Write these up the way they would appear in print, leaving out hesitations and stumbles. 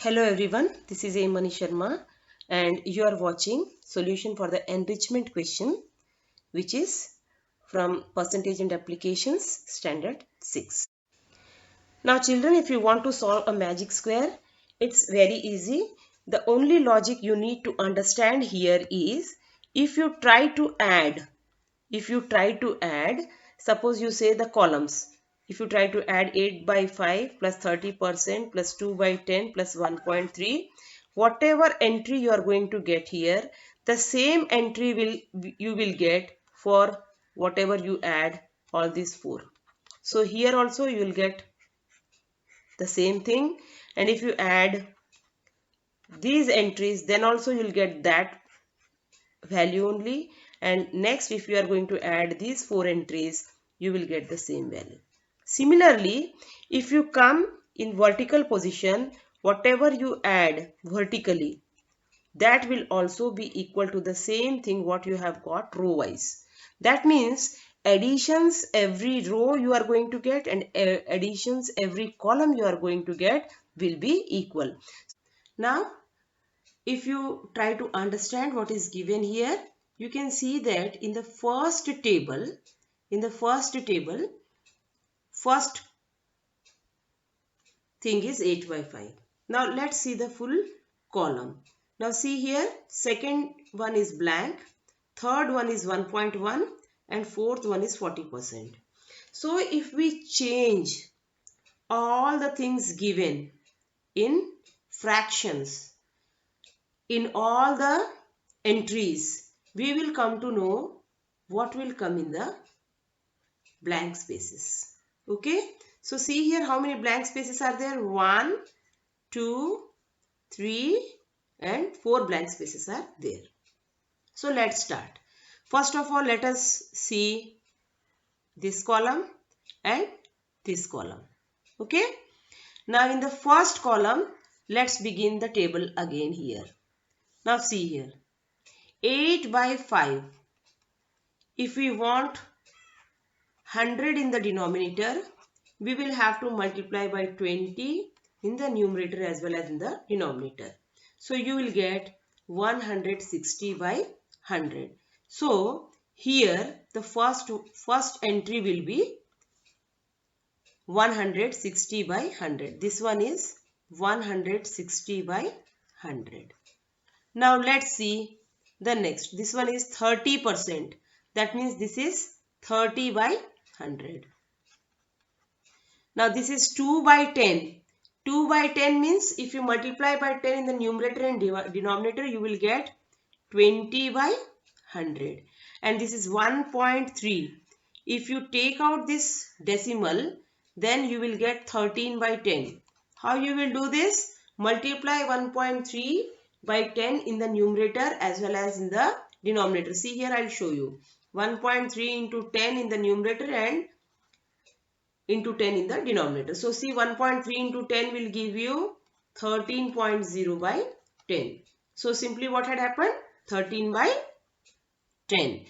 Hello everyone, this is Mani Sharma and you are watching solution for the enrichment question which is from Percentage and Applications Standard 6. Now children, if you want to solve a magic square, it's very easy. The only logic you need to understand here is if you try to add, suppose you say the columns. If you try to add 8 by 5 plus 30% plus 2 by 10 plus 1.3, whatever entry you are going to get here, the same entry you will get for whatever you add all these four. So here also you will get the same thing, and if you add these entries then also you will get that value only, and next if you are going to add these four entries you will get the same value. Similarly, if you come in vertical position, whatever you add vertically, that will also be equal to the same thing what you have got row wise. That means additions every row you are going to get and additions every column you are going to get will be equal. Now if you try to understand what is given here, you can see that in the first table, first thing is 8 by 5. Now let's see the full column. Now see here, second one is blank, third one is 1.1 and fourth one is 40%. So if we change all the things given in fractions, in all the entries, we will come to know what will come in the blank spaces. Okay, so see here how many blank spaces are there. 1, 2, 3 and 4 blank spaces are there. So let's start. First of all, let us see this column and this column. Okay, now in the first column, let's begin the table again here. Now see here, 8 by 5. If we want 100 in the denominator, we will have to multiply by 20 in the numerator as well as in the denominator. So you will get 160 by 100. So here the first entry will be 160 by 100. This one is 160 by 100. Now let's see the next. This one is 30%. That means this is 30 by 100. Now this is 2 by 10. 2 by 10 means if you multiply by 10 in the numerator and denominator, you will get 20 by 100. And this is 1.3. If you take out this decimal, then you will get 13 by 10. How you will do this? Multiply 1.3 by 10 in the numerator as well as in the denominator. See here, I will show you. 1.3 into 10 in the numerator and into 10 in the denominator. So see, 1.3 into 10 will give you 13.0 by 10. So simply what had happened? 13 by 10.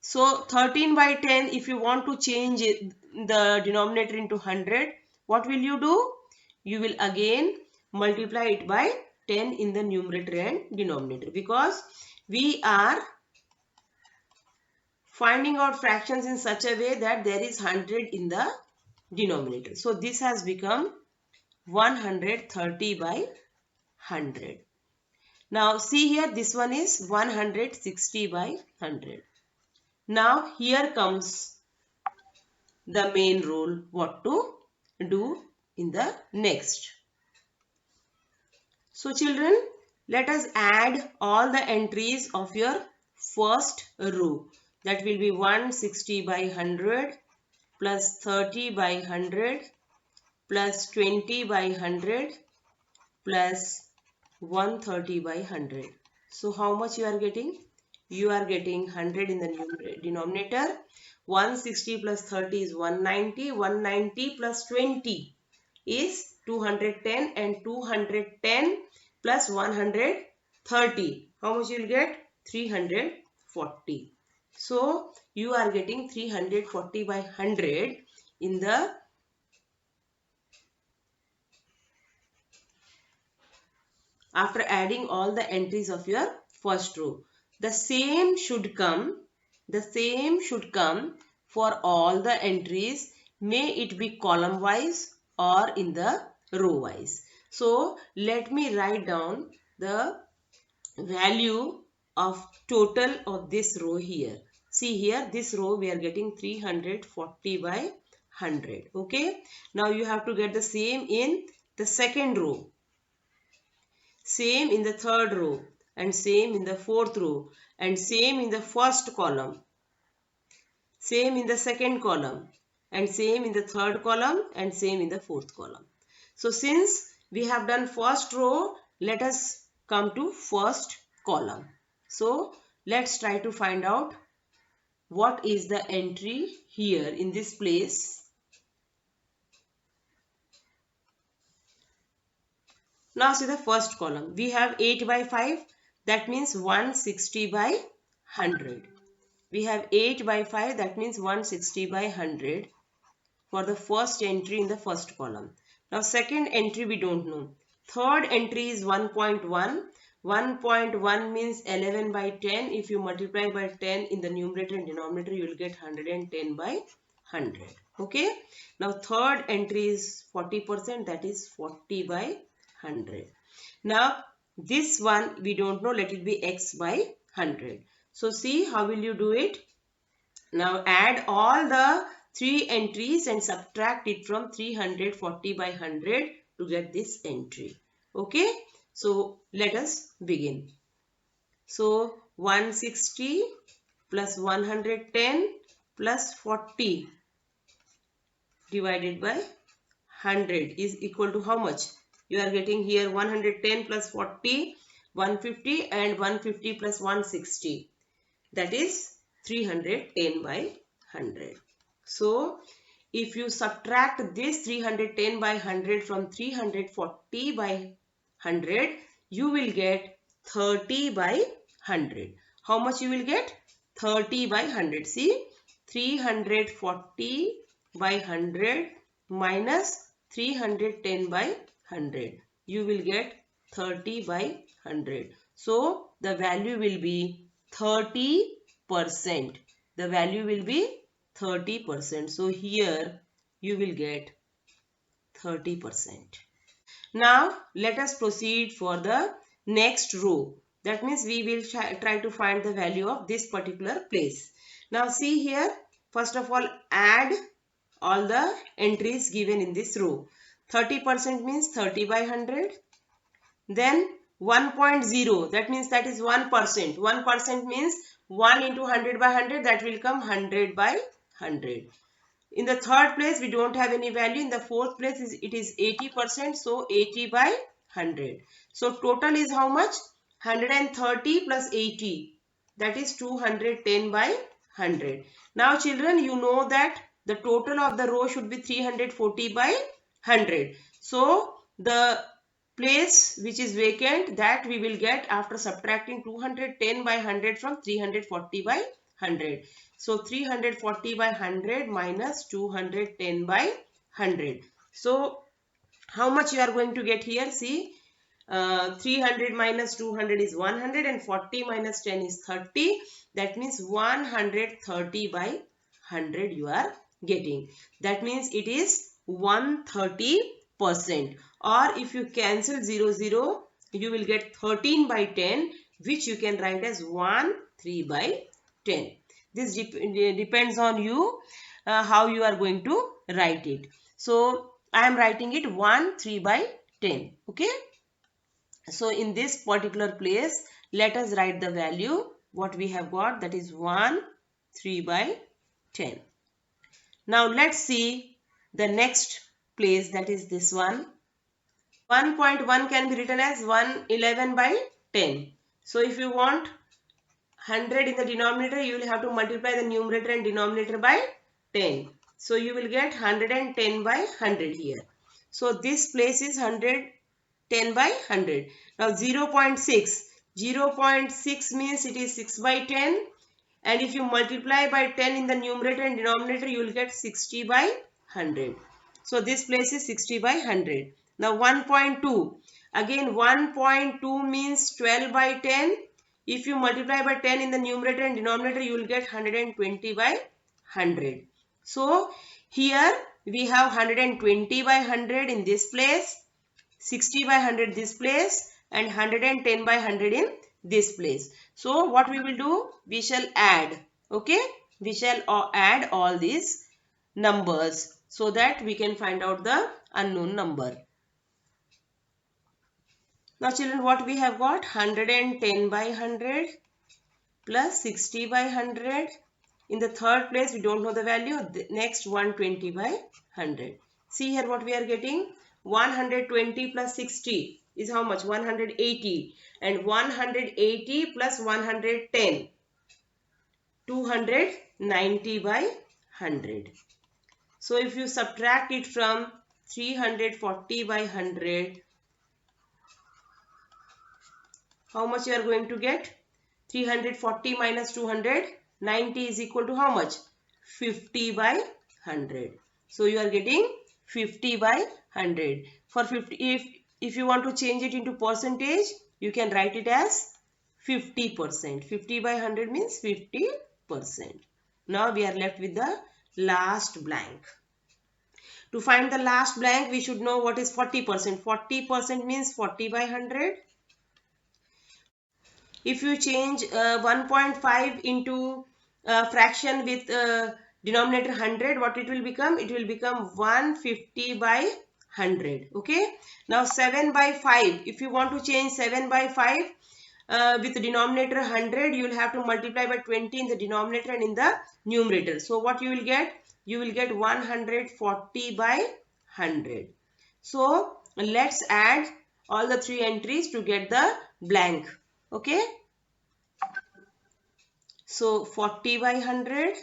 So 13 by 10, if you want to change the denominator into 100, what will you do? You will again multiply it by 10 in the numerator and denominator, because we are finding out fractions in such a way that there is 100 in the denominator. So this has become 130 by 100. Now see here, this one is 160 by 100. Now here comes the main role, what to do in the next. So children, let us add all the entries of your first row. That will be 160 by 100 plus 30 by 100 plus 20 by 100 plus 130 by 100. So how much you are getting? You are getting 100 in the denominator. 160 plus 30 is 190. 190 plus 20 is 210, and 210 plus 130. How much you will get? 340. So you are getting 340 by 100 in the after adding all the entries of your first row. The same should come for all the entries, may it be column wise or in the row wise. So let me write down the value of total of this row here. See here, this row we are getting 340 by 100. Okay. Now you have to get the same in the second row, same in the third row, and same in the fourth row, and same in the first column, same in the second column, and same in the third column, and same in the fourth column. So since we have done first row, let us come to first column. So let's try to find out what is the entry here in this place. Now see the first column. We have 8 by 5. That means 160 by 100. We have 8 by 5. That means 160 by 100 for the first entry in the first column. Now second entry we don't know. Third entry is 1.1. 1.1 means 11 by 10. If you multiply by 10 in the numerator and denominator, you will get 110 by 100. Okay. Now third entry is 40%. That is 40 by 100. Now this one we don't know. Let it be x by 100. So see how will you do it? Now add all the 3 entries and subtract it from 340 by 100 to get this entry. Okay. So let us begin. So 160 plus 110 plus 40 divided by 100 is equal to how much? You are getting here 110 plus 40, 150, and 150 plus 160. That is 310 by 100. So if you subtract this 310 by 100 from 340 by 100, you will get 30 by 100. How much you will get? 30 by 100. See, 340 by 100 minus 310 by 100. You will get 30 by 100. So the value will be 30%. The value will be 30%. So here you will get 30%. Now let us proceed for the next row. That means we will try to find the value of this particular place. Now see here, first of all add all the entries given in this row. 30% means 30 by 100. Then 1.0, that means that is 1%. 1% means 1 into 100 by 100, that will come 100 by 100. In the third place, we don't have any value. In the fourth place, it is 80%. So 80 by 100. So total is how much? 130 plus 80. That is 210 by 100. Now children, you know that the total of the row should be 340 by 100. So the place which is vacant, that we will get after subtracting 210 by 100 from 340 by 100. So 340 by 100 minus 210 by 100. So how much you are going to get here? See, 300 minus 200 is 100 and 40 minus 10 is 30. That means 130 by 100 you are getting. That means it is 130%. Or if you cancel 0, 0, you will get 13 by 10, which you can write as 13 by 10. This depends on you how you are going to write it. So I am writing it 13 by 10. Okay. So in this particular place, let us write the value what we have got, that is 13 by 10. Now let's see the next place, that is this one. 1.1 can be written as 111 by 10. So if you want 100 in the denominator, you will have to multiply the numerator and denominator by 10. So you will get 110 by 100 here. So this place is 110 by 100. Now 0.6. 0.6 means it is 6 by 10. And if you multiply by 10 in the numerator and denominator, you will get 60 by 100. So this place is 60 by 100. Now 1.2. Again 1.2 means 12 by 10. If you multiply by 10 in the numerator and denominator, you will get 120 by 100. So here we have 120 by 100 in this place, 60 by 100 this place, and 110 by 100 in this place. So what we will do? We shall add. Okay, we shall add all these numbers so that we can find out the unknown number. Now children, what we have got? 110 by 100 plus 60 by 100. In the third place, we don't know the value. The next 120 by 100. See here what we are getting. 120 plus 60 is how much? 180. And 180 plus 110. 290 by 100. So if you subtract it from 340 by 100, how much you are going to get? 340 minus 290 is equal to how much? 50 by 100. So you are getting 50 by 100. For 50, if you want to change it into percentage, you can write it as 50%. 50 by 100 means 50%. Now we are left with the last blank. To find the last blank, we should know what is 40%. 40% means 40 by 100. If you change 1.5 into fraction with denominator 100, what it will become? It will become 150 by 100. Okay. Now 7 by 5. If you want to change 7 by 5 with the denominator 100, you will have to multiply by 20 in the denominator and in the numerator. So what you will get? You will get 140 by 100. So let's add all the three entries to get the blank. Okay. So 40 by 100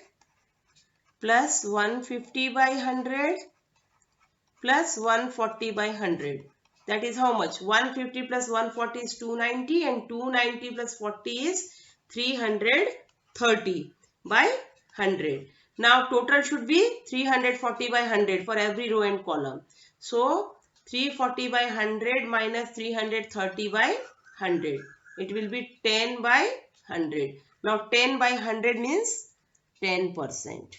plus 150 by 100 plus 140 by 100. That is how much? 150 plus 140 is 290 and 290 plus 40 is 330 by 100. Now total should be 340 by 100 for every row and column. So 340 by 100 minus 330 by 100. It will be 10 by 100. Now 10 by 100 means 10%.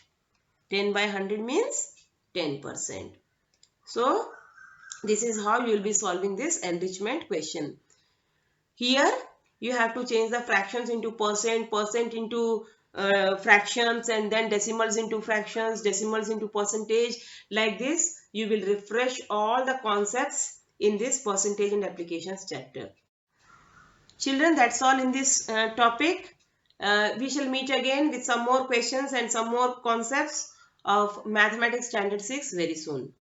10 by 100 means 10%. So this is how you will be solving this enrichment question. Here you have to change the fractions into percent, percent into fractions, and then decimals into fractions, decimals into percentage. Like this, you will refresh all the concepts in this percentage and applications chapter. Children, that's all in this topic. We shall meet again with some more questions and some more concepts of Mathematics Standard 6 very soon.